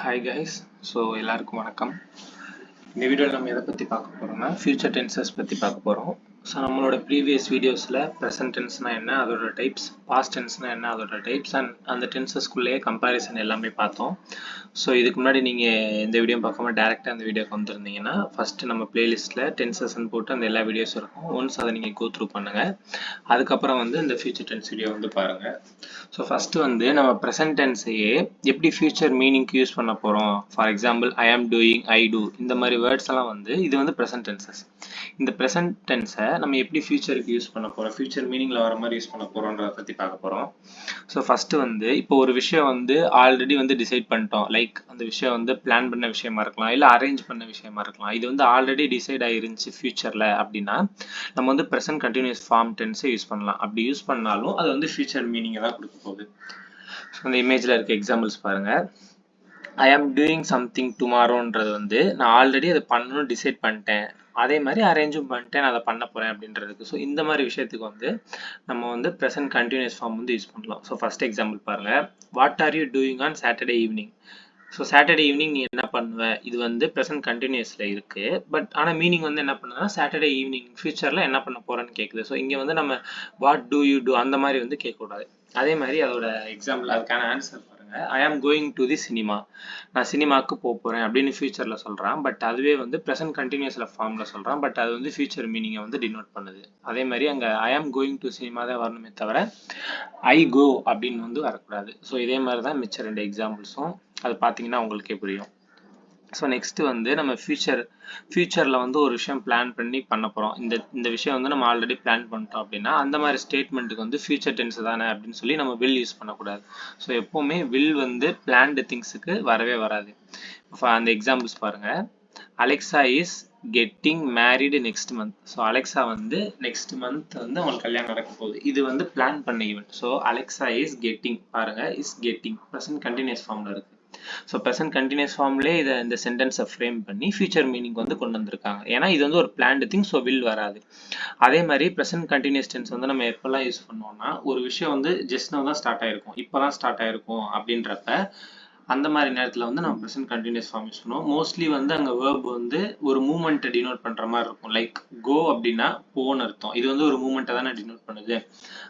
Hi guys, so எல்லாருக்கும் வணக்கம். இந்த வீடியோவில் நம்ம எதை பற்றி பார்க்க போகிறோம்னா ஃபியூச்சர் டென்சஸ் பற்றி பார்க்க போகிறோம். ஸோ நம்மளோட ப்ரீவியஸ் வீடியோஸில் ப்ரெசன்ட் டென்ஸ்னால் என்ன, அதோட டைப்ஸ், பாஸ்ட் டென்ஸ்னால் என்ன, அதோட டைப்ஸ் அண்ட் அந்த டென்சஸ்குள்ளேயே கம்பேரிசன் எல்லாமே பார்த்தோம். ஸோ இதுக்கு முன்னாடி நீங்கள் இந்த வீடியோ பார்க்காம டேரெக்டாக அந்த வீடியோக்கு வந்திருந்தீங்கன்னா ஃபஸ்ட்டு நம்ம பிளேலிஸ்ட்டில் டென்சஸ்ன்னு போட்டு அந்த எல்லா வீடியோஸும் இருக்கும். ஒன்ஸ் அதை நீங்கள் கோ த்ரூ பண்ணுங்கள். அதுக்கப்புறம் இந்த ஃபியூச்சர் டென்ஸ் வீடியோ பாருங்கள். ஸோ ஃபஸ்ட்டு நம்ம ப்ரெசன்ட் டென்ஸையே எப்படி ஃபியூச்சர் மீனிங்க்கு யூஸ் பண்ண போகிறோம். ஃபார் எக்ஸாம்பிள் ஐ ஆம் டூயிங், ஐ டூ, இந்த மாதிரி வேர்ட்ஸ் எல்லாம் இது ப்ரெசன்ட் டென்சஸ். இந்த ப்ரெசன்ட் டென்ஸை நம்ம எப்படி ஃபியூச்சருக்கு யூஸ் பண்ண போகிறோம், ஃபியூச்சர் மீனிங்கில் வர மாதிரி யூஸ் பண்ண போகிறோன்றதை பற்றி பார்க்க போகிறோம். ஸோ ஃபஸ்ட்டு இப்போ ஒரு விஷயம் ஆல்ரெடி டிசைட் பண்ணிட்டோம். லைக் அந்த விஷயம் பிளான் பண்ண விஷயமா இருக்கலாம், இல்லை அரேஞ்ச் பண்ண விஷயமா இருக்கலாம். இது ஆல்ரெடி டிசைட் ஆயிருந்துச்சு ஃபியூச்சரில் அப்படின்னா நம்ம ப்ரெசன்ட் கண்டினியூஸ் ஃபார்ம் டென்ஸை யூஸ் பண்ணலாம். அப்படி யூஸ் பண்ணாலும் அது ஃபியூச்சர் மீனிங்கை தான் கொடுக்க போகுது. ஸோ அந்த இமேஜில் இருக்க எக்ஸாம்பிள்ஸ் பாருங்கள். ஐ ஆம் டூயிங் சம்திங் டுமாரோன்றது நான் ஆல்ரெடி அதை பண்ணணும்னு டிசைட் பண்ணிட்டேன், அதே மாதிரி அரேஞ்சும் பண்ணிட்டேன், நான் அதை பண்ண போகிறேன் அப்படின்றதுக்கு. ஸோ இந்த மாதிரி விஷயத்துக்கு நம்ம ப்ரெசன்ட் கண்டினியூஸ் ஃபார்ம் யூஸ் பண்ணலாம். ஸோ ஃபர்ஸ்ட் எக்ஸாம்பிள் பாருங்கள். What are you doing on Saturday evening. So Saturday evening நீ என்ன பண்ணுவ, இது ப்ரெசன்ட் கண்டினியூஸில் இருக்குது. பட் ஆனால் மீனிங் என்ன பண்ணுதுன்னா சாட்டர்டே ஈவினிங் ஃபியூச்சரில் என்ன பண்ண போகிறேன்னு கேட்குது. ஸோ இங்கே நம்ம வாட் டூ யூ டூ அந்த மாதிரி கேட்கக்கூடாது. அதே மாதிரி அதோட எக்ஸாம்பிள், அதுக்கான ஆன்சர் பாருங்கள். I am going to the cinema, நான் சினிமாவுக்கு போகிறேன் அப்படின்னு ஃபியூச்சரில் சொல்கிறான். பட் அதுவே ப்ரெசன்ட் கண்டினியூஸில் ஃபார்மில் சொல்கிறான். பட் அது ஃபியூச்சர் மீனிங்கை டினோட் பண்ணுது. அதே மாதிரி அங்கே ஐ ஆம் கோயிங் டு சினிமா தான் வரணுமே தவிர ஐ கோ அப்படின்னு வரக்கூடாது. ஸோ இதே மாதிரி தான் மிச்ச ரெண்டு எக்ஸாம்பிள்ஸும், அது பார்த்தீங்கன்னா உங்களுக்கே புரியும். ஸோ நெக்ஸ்ட்டு நம்ம ஃபியூச்சரில் ஒரு விஷயம் பிளான் பண்ணி பண்ண போகிறோம். இந்த விஷயம் நம்ம ஆல்ரெடி பிளான் பண்ணிட்டோம் அப்படின்னா அந்த மாதிரி ஸ்டேட்மெண்ட்டுக்கு ஃபியூச்சர் டென்ஸ் தானே அப்படின்னு சொல்லி நம்ம வில் யூஸ் பண்ணக்கூடாது. ஸோ எப்போவுமே வில் பிளான்டு திங்ஸுக்கு வரவே வராது. அந்த எக்ஸாம்பிள்ஸ் பாருங்கள். Alexa is getting married next month. So Alexa next month அவங்களுக்கு கல்யாணம் நடக்க போகுது. இது பிளான் பண்ண event. So Alexa is getting, பாருங்கள், இஸ் கெட்டிங் ப்ரெசன்ட் கண்டினியூஸ் ஃபார்மில் இருக்குது. ஸோ ப்ரெசன்ட் கண்டினியூஸ் ஃபார்ம்லேயே இந்த சென்டென்ஸை ஃப்ரேம் பண்ணி ஃபியூச்சர் மீனிங் கொண்டு வந்திருக்காங்க. ஏன்னா இது ஒரு பிளான்டு திங், ஸோ வில் வராது. அதே மாதிரி ப்ரெசன்ட் கண்டினியூஸ் டென்ஸ் நம்ம எப்போல்லாம் யூஸ் பண்ணுவோம்னா ஒரு விஷயம் ஜஸ்ட் நவ் தான் ஸ்டார்ட் ஆயிருக்கும், இப்போ தான் ஸ்டார்ட் ஆயிருக்கும் அப்படின்றப்ப அந்த மாதிரி நேரத்தில் நம்ம ப்ரெசன்ட் கண்டினியூஸ் ஃபார்ம் யூஸ் பண்ணுவோம். மோஸ்ட்லி அங்கே வேர்ப் ஒரு மூமெண்ட்டை டினோட் பண்ணுற மாதிரி இருக்கும். லைக் கோ அப்படின்னா போன்னு அர்த்தம், இது ஒரு மூமெண்ட்டை தானே டினோட் பண்ணுது.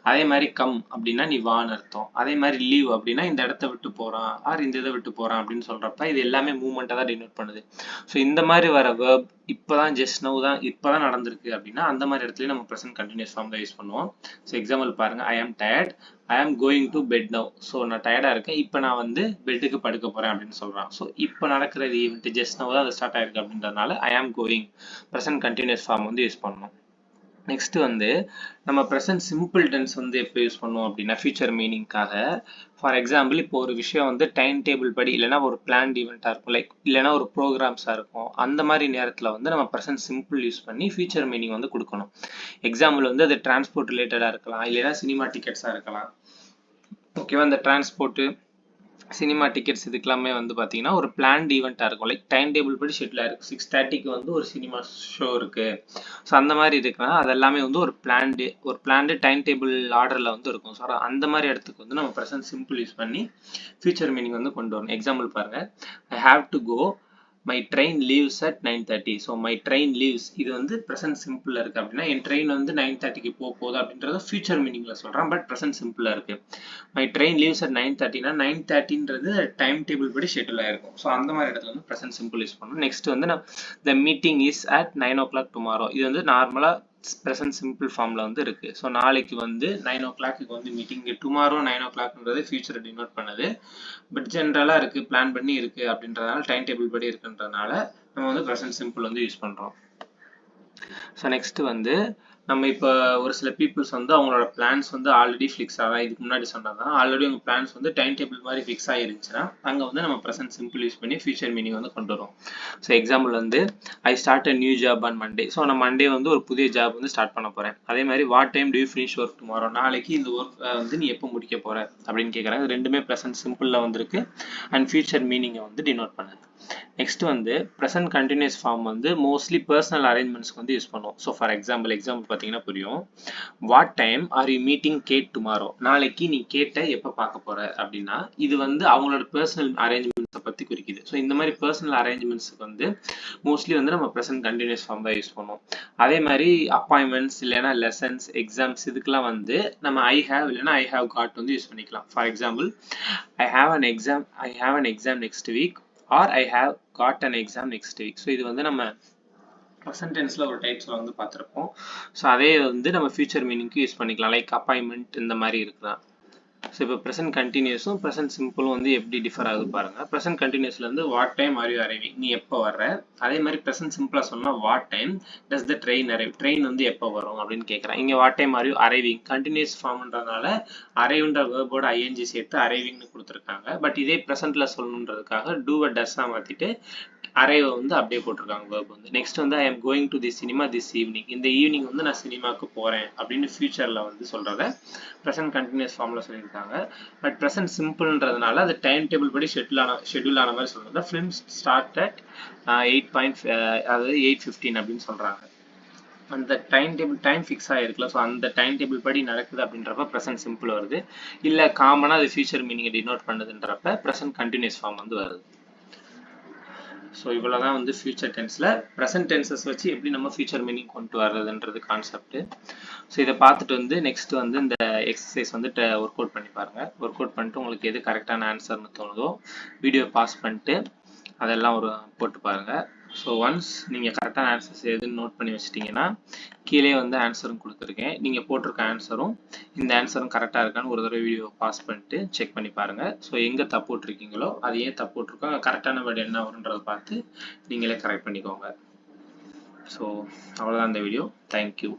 அதே மாதிரி கம் அப்படின்னா நீ வான்னு அர்த்தம். அதே மாதிரி லீவ் அப்படின்னா இந்த இடத்த விட்டு போகிறான் ஆர் இந்த இதை விட்டு போகிறான் அப்படின்னு சொல்கிறப்ப இது எல்லாமே மூமெண்ட்டை தான் டினோட் பண்ணுது. ஸோ இந்த மாதிரி வர வேர்ப் இப்போ தான் ஜஸ்ட் நவ் தான் இப்போ தான் நடந்திருக்கு அப்படின்னா அந்த மாதிரி இடத்துலையும் நம்ம ப்ரெசன்ட் கண்டினியூஸ் ஃபார்ம் தான் யூஸ் பண்ணுவோம். ஸோ எக்ஸாம்பிள் பாருங்கள். I am tired, I am going to bed now. So நான் டயர்டாக இருக்கேன், இப்போ நான் பெட்டுக்கு படுக்க போகிறேன் அப்படின்னு சொல்கிறான். ஸோ இப்போ நடக்கிற ஈவெண்ட் ஜஸ்ட் நவ் தான் அது ஸ்டார்ட் ஆயிருக்கு அப்படின்றதுனால I am going present continuous form use பண்ணணும். நெக்ஸ்ட் நம்ம ப்ரெசன்ட் சிம்பிள் டென்ஸ் எப்போ யூஸ் பண்ணுவோம் அப்படின்னா ஃபியூச்சர் மீனிங்காக. ஃபார் எக்ஸாம்பிள் இப்போ ஒரு விஷயம் டைம் டேபிள் படி இல்லைனா ஒரு பிளான்ட் ஈவெண்ட்டாக இருக்கும், லைக் இல்லைனா ஒரு ப்ரோக்ராம்ஸாக இருக்கும். அந்த மாதிரி நேரத்தில் நம்ம ப்ரெசன்ட் சிம்பிள் யூஸ் பண்ணி ஃபியூச்சர் மீனிங் கொடுக்கணும். எக்ஸாம்பிள் அது டிரான்ஸ்போர்ட் ரிலேட்டடாக இருக்கலாம், இல்லைனா சினிமா டிக்கெட்ஸாக இருக்கலாம். ஓகேவா, இந்த டிரான்ஸ்போர்ட்டு, சினிமா டிக்கெட்ஸ் இதுக்கெல்லாமே பார்த்தீங்கன்னா ஒரு பிளான்ட் ஈவெண்ட்டாக இருக்கும். லைக் டைம் டேபிள் படி ஷெட்யூலாக இருக்குது. 6:30க்கு ஒரு சினிமா ஷோ இருக்குது. ஸோ அந்த மாதிரி இருக்குன்னா அதெல்லாமே ஒரு பிளான்டு டைம் டேபிள் ஆர்டரில் இருக்கும். ஸோ அந்த மாதிரி இடத்துக்கு நம்ம ப்ரெசன்ட் சிம்பிள் யூஸ் பண்ணி ஃபியூச்சர் மீனிங் கொண்டு வரணும். எக்ஸாம்பிள் பாருங்கள். I have to go, my train leaves at 9:30. So my train leaves இது ப்ரெசன்ட் சிம்பிளில் இருக்குது அப்படின்னா என் ட்ரெயின் 9:30க்கு போகுது அப்படின்றது ஃபியூச்சர் மீனிங்கில் சொல்கிறேன். பட் ப்ரெசன்ட் சிம்பிளாக இருக்குது. மை ட்ரெயின் லீவ்ஸ் அட் 9:30னா 9:30ன்றது டைம் டேபிள் படி ஷெட்யூல் ஆயிருக்கும். ஸோ அந்த மாதிரி இடத்துல ப்ரெசன்ட் சிம்பிள் யூஸ் பண்ணணும். நெக்ஸ்ட் நான் the meeting is at 9 o'clock tomorrow. இது நார்மலாக ப்ரெசன்ட் சிம்பிள் ஃபார்மில் இருக்குது. ஸோ நாளைக்கு 9 o'clock மீட்டிங். டுமாரோ 9 o'clockன்றது ஃபியூச்சரை டினோட் பண்ணுது. பட் ஜென்ரலாக இருக்குது, பிளான் பண்ணி இருக்குது அப்படின்றதுனால டைம் டேபிள் படி இருக்குன்றதுனால நம்ம ப்ரெசன்ட் சிம்பிள் யூஸ் பண்ணுறோம். ஸோ நெக்ஸ்ட் நம்ம இப்போ ஒரு சில பீப்புள்ஸ் அவங்களோட பிளான்ஸ் ஆல்ரெடி ஃபிக்ஸ் ஆகும். இதுக்கு முன்னாடி சொன்னதான் ஆல்ரெடி உங்கள் பிளான்ஸ் டைம் டேபிள் மாதிரி ஃபிக்ஸ் ஆகிருந்துச்சுன்னா அங்கே நம்ம ப்ரெசன்ட் சிம்பிள் யூஸ் பண்ணி ஃபியூச்சர் மீனிங் கொண்டு வரும். So example I start a new job on Monday. So நான் மண்டே ஒரு புதிய ஜாப் ஸ்டார்ட் பண்ண போகிறேன். அதே மாதிரி what time to you finish work tomorrow. நாளைக்கு இந்த ஒர்க் நீ எப்போ முடிக்க போகிற அப்படின்னு கேட்குறாங்க. ரெண்டுமே ப்ரெசன்ட் சிம்பிளில் வந்திருக்கு அண்ட் ஃபியூச்சர் மீனிங்கை டினோட் பண்ணுது. Next present continuous form mostly personal அரேஞ்ச்மெண்ட்ஸ்க்கு யூஸ் பண்ணுவோம். ஸோ ஃபார் எக்ஸாம்பிள் பார்த்தீங்கன்னா புரியும். What time are you meeting gate tomorrow. நாளைக்கு நீ கேட்டை எப்போ பார்க்க போற அப்படின்னா இது அவங்களோட பர்சனல் அரேஞ்ச்மெண்ட் பத்தி குறிக்குது. ஸோ இந்த மாதிரி பர்சனல் அரேஞ்ச்மெண்ட்ஸ்க்கு வந்து மோஸ்ட்லி வந்து நம்ம ப்ரெசென்ட் கண்டினியூஸ் ஃபார்ம் தான் யூஸ் பண்ணுவோம். அதே மாதிரி அப்பாயின்மெண்ட்ஸ் இல்லைன்னா லெசன்ஸ் எக்ஸாம்ஸ் இதுக்கெல்லாம் வந்து நம்ம ஐ ஹேவ் இல்லைன்னா ஐ ஹேவ் காட் வந்து யூஸ் பண்ணிக்கலாம். For example I have an exam next week or I have got an exam next week. So இது வந்து நம்ம ப்ரெசென்ட் டென்ஸ்ல ஒரு டைப்ஸ்ல வந்து பார்த்துருப்போம். ஸோ அதே வந்து நம்ம ஃபியூச்சர் மீனிங்க்கு யூஸ் பண்ணிக்கலாம். லைக் அப்பாயின்மெண்ட் இந்த மாதிரி இருக்கலாம். ஸோ இப்போ ப்ரெசென்ட் கண்டினியூஸும் ப்ரெசென்ட் சிம்பிளும் வந்து எப்படி டிஃபர் ஆகுது பாருங்க. ப்ரெசென்ட் கண்டினியூஸ்ல இருந்து what time are you arriving, நீ எப்போ வர்ற. அதே மாதிரி ப்ரெசென்ட் சிம்பிளா சொன்னா what time does the train arrive, train வந்து எப்போ வரும் அப்படின்னு கேட்குறேன். இங்கே what time are you arriving continuous ஃபார்ம்ன்றதுனால அரைவ்ன்ற வேர்போட ஐஎன்ஜி சேர்த்து அரைவிங்னு கொடுத்துருக்காங்க. பட் இதே ப்ரெசென்ட்ல சொல்லணுன்றதுக்காக டூவை டஸ்ஸா மாத்திட்டு அரைவை வந்து அப்படியே போட்டிருக்காங்க வேர்ப் வந்து. நெக்ஸ்ட் வந்து I am going to the cinema this evening, இந்த ஈவினிங் வந்து நான் சினிமாவுக்கு போறேன் அப்படின்னு ஃபியூச்சர்ல வந்து சொல்றத ப்ரெசென்ட் கண்டினியூஸ் ஃபார்ம்ல சொல்லியிருக்காங்க. பட் ப்ரெசென்ட் சிம்பிள்ன்றதுனால அது டைம் டேபிள் படி ஷெட்யூல் ஆன மாதிரி சொல்றாங்க. ஃபிலிம் ஸ்டார்ட் அட் 8 அதாவது 8:15 அப்படின்னு சொல்றாங்க. அந்த டைம் ஃபிக்ஸ் ஆகிருக்குல்ல, ஸோ அந்த டைம் டேபிள் படி நடக்குது அப்படின்றப்ப ப்ரெசென்ட் சிம்பிள் வருது. இல்லை காமனாக அது ஃபியூச்சர் மீனிங்கை டினோட் பண்ணுதுன்றப்ப ப்ரெசென்ட் கண்டினியூஸ் ஃபார்ம் வந்து வருது. ஸோ இவ்வளோதான் வந்து ஃபியூச்சர் டென்ஸில் ப்ரெசென்ட் டென்சஸ் வச்சு எப்படி நம்ம ஃபியூச்சர் மீனிங் கொண்டு வர்றதுன்றது கான்செப்ட். ஸோ இதை பார்த்துட்டு வந்து நெக்ஸ்ட் வந்து இந்த எக்ஸசைஸ் வந்து ஒர்க் அவுட் பண்ணி பாருங்கள். ஒர்க் அவுட் பண்ணிட்டு உங்களுக்கு எது கரெக்டான ஆன்சர்னு தோணுதோ வீடியோ பாஸ் பண்ணிட்டு அதெல்லாம் ஒரு போட்டு பாருங்கள். ஸோ ஒன்ஸ் நீங்கள் கரெக்டான ஆன்சர்ஸ் எதுன்னு நோட் பண்ணி வச்சிட்டிங்கன்னா கீழே வந்து ஆன்சரும் கொடுத்துருக்கேன். நீங்கள் போட்டிருக்க ஆன்சரும் இந்த ஆன்சரும் கரெக்டாக இருக்கான்னு ஒரு தடவை வீடியோ பாஸ் பண்ணிட்டு செக் பண்ணி பாருங்கள். ஸோ எங்கே தப்பு போட்டிருக்கீங்களோ அது ஏன் தப்பு போட்டிருக்கோ கரெக்டான வேர்டு என்ன வரும்ன்றதை பார்த்து நீங்களே கரெக்ட் பண்ணிக்கோங்க. ஸோ அவ்வளோதான் இந்த வீடியோ. தேங்க்யூ.